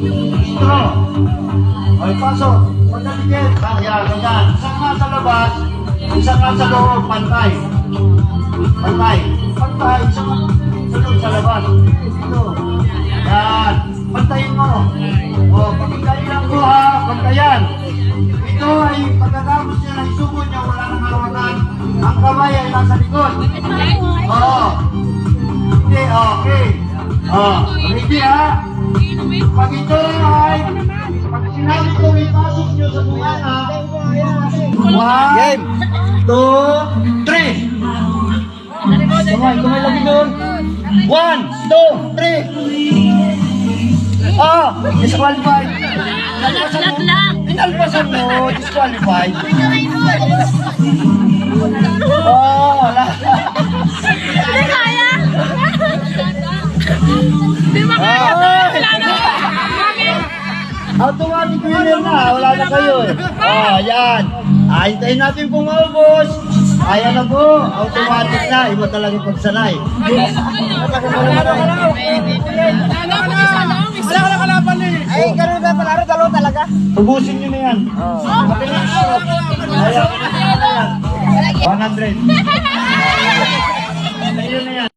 Straw. Okay, pasok. Pagdaligid. Yan, ganyan. Isang nasa labas, isang nasa loob, pantay. Pantay. Pantay, isang sa loob sa labas. Dito. Yan. Pantayin mo. O, pagkikain lang ko ha, pantayan. Ito ay pagkatapos niya ng sugod niya, wala nang hawakan. Ang kamay ay nasa likod. Oo. Okay, okay. Ready ha? Pag ito ay, pag sinabi ko ipasok nyo sa buwan ha, 1, 2, 3. Kumay lagi doon. 1, 2, 3. Disqualified. Inalpasan mo, disqualified. Wala. Hindi kaya. Hindi makaya. Automatic winner na, wala na kayo eh. Yan. Hintayin natin kung maubos. Ayan na po, automatic na. Iba talaga pagsanay. Wala ka na kalaban eh. Ay, ganun ba palaro? Dalawa talaga? Ubusin nyo na yan. Ayan. 100. Ayun na yan.